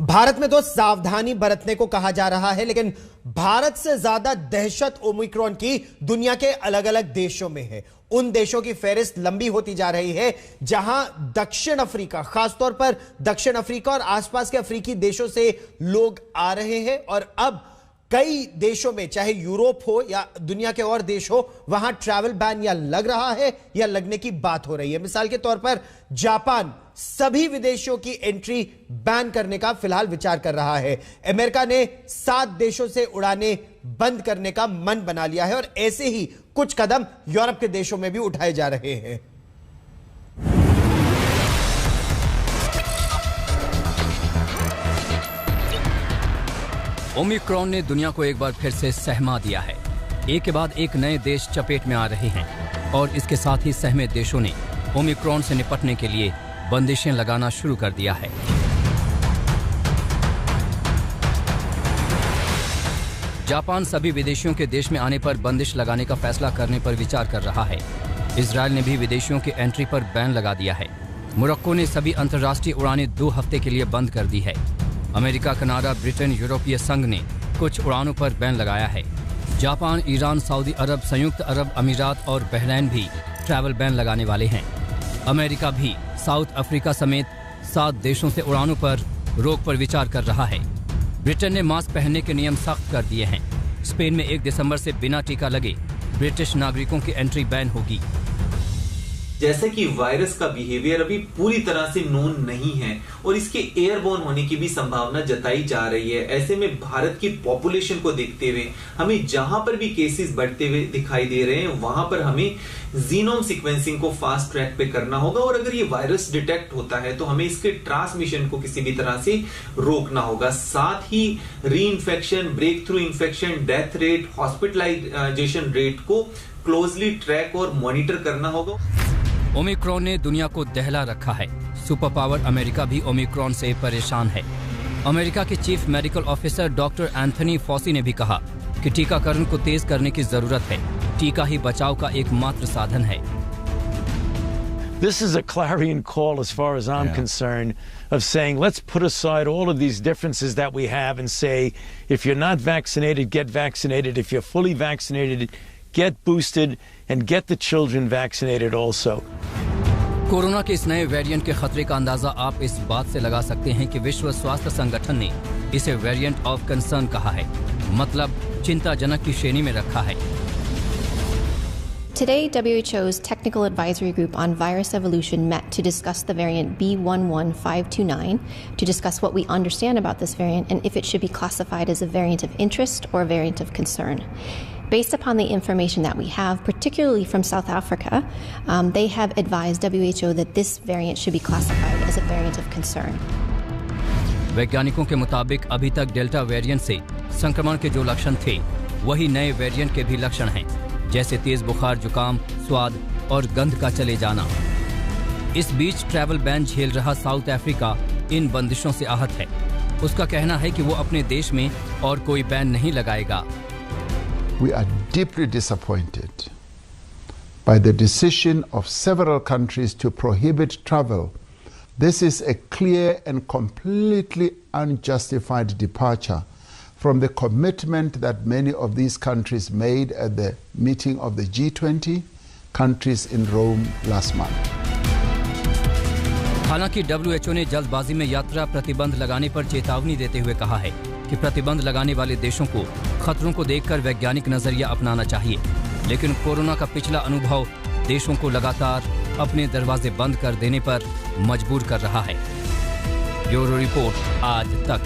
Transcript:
भारत में तो सावधानी बरतने को कहा जा रहा है, लेकिन भारत से ज्यादा दहशत ओमिक्रॉन की दुनिया के अलग अलग देशों में है। उन देशों की फेहरिस्त लंबी होती जा रही है जहां दक्षिण अफ्रीका, खासतौर पर दक्षिण अफ्रीका और आसपास के अफ्रीकी देशों से लोग आ रहे हैं और अब कई देशों में, चाहे यूरोप हो या दुनिया के और देश हो, वहां ट्रैवल बैन या लग रहा है या लगने की बात हो रही है। मिसाल के तौर पर जापान सभी विदेशियों की एंट्री बैन करने का फिलहाल विचार कर रहा है। अमेरिका ने 7 देशों से उड़ानें बंद करने का मन बना लिया है और ऐसे ही कुछ कदम यूरोप के देशों में भी उठाए जा रहे हैं। ओमिक्रॉन ने दुनिया को एक बार फिर से सहमा दिया है। एक के बाद एक नए देश चपेट में आ रहे हैं और इसके साथ ही सहमे देशों ने ओमिक्रॉन से निपटने के लिए बंदिशें लगाना शुरू कर दिया है। जापान सभी विदेशियों के देश में आने पर बंदिश लगाने का फैसला करने पर विचार कर रहा है। इजरायल ने भी विदेशियों की एंट्री पर बैन लगा दिया है। मोरक्को ने सभी अंतर्राष्ट्रीय उड़ानें 2 हफ्ते के लिए बंद कर दी है। अमेरिका, कनाडा, ब्रिटेन, यूरोपीय संघ ने कुछ उड़ानों पर बैन लगाया है। जापान, ईरान, सऊदी अरब, संयुक्त अरब अमीरात और बहरैन भी ट्रैवल बैन लगाने वाले हैं। अमेरिका भी साउथ अफ्रीका समेत 7 देशों से उड़ानों पर रोक पर विचार कर रहा है। ब्रिटेन ने मास्क पहनने के नियम सख्त कर दिए हैं। स्पेन में 1 दिसंबर से बिना टीका लगे ब्रिटिश नागरिकों की एंट्री बैन होगी। जैसे कि वायरस का बिहेवियर अभी पूरी तरह से नोन नहीं है और इसके एयरबोर्न होने की भी संभावना जताई जा रही है। ऐसे में भारत की पॉपुलेशन को देखते हुए हमें जहां पर भी केसेस बढ़ते हुए दिखाई दे रहे हैं वहां पर हमें जीनोम सीक्वेंसिंग को फास्ट ट्रैक पे करना होगा और अगर ये वायरस डिटेक्ट होता है तो हमें इसके ट्रांसमिशन को किसी भी तरह से रोकना होगा। साथ ही reinfection, breakthrough infection, death rate, hospitalisation rate को क्लोजली ट्रैक और मॉनिटर करना होगा। ओमिक्रॉन ने दुनिया को दहला रखा है। सुपर पावर अमेरिका भी ओमिक्रॉन से परेशान है। अमेरिका के chief medical officer doctor Anthony Fauci ने भी कहा कि टीकाकरण को तेज करने की जरूरत है। टीका ही बचाव का एकमात्र साधन है। This is a clarion call as far as I'm concerned of saying let's put aside all of these differences that we have and say if you're not vaccinated, get vaccinated. If you're fully vaccinated, get boosted and get the children vaccinated also. Corona के इस नए variant के खतरे का अंदाजा आप इस बात से लगा सकते हैं कि विश्व स्वास्थ्य संगठन ने इसे वेरिएंट ऑफ कंसर्न कहा है, मतलब चिंताजनक की श्रेणी में रखा है। Today, WHO's Technical Advisory Group on Virus Evolution met to discuss the variant B11529, to discuss what we understand about this variant and if it should be classified as a variant of interest or a variant of concern. Based upon the information that we have, particularly from South Africa, they have advised WHO that this variant should be classified as a variant of concern. वैज्ञानिकों के मुताबिक अभी तक delta variant से संक्रमण के जो लक्षण थे, वही नए वेरिएंट के भी लक्षण हैं, जैसे तेज बुखार, जुकाम, स्वाद और गंध का चले जाना। इस बीच ट्रैवल बैन झेल रहा साउथ अफ्रीका इन बंदिशों से आहत है। उसका कहना है कि वो अपने देश में और कोई बैन नहीं लगाएगा। We are deeply disappointed by the decision of several countries to prohibit travel. This is a clear and completely unjustified departure from the commitment that many of these countries made at the meeting of the G20 countries in Rome last month. हालांकि WHO ने जल्दबाजी में यात्रा प्रतिबंध लगाने पर चेतावनी देते हुए कहा है कि प्रतिबंध लगाने वाले देशों को खतरों को देखकर वैज्ञानिक नजरिया अपनाना चाहिए, लेकिन कोरोना का पिछला अनुभव देशों को लगातार अपने दरवाजे बंद कर देने पर मजबूर कर रहा है। ब्यूरो रिपोर्ट, आज तक।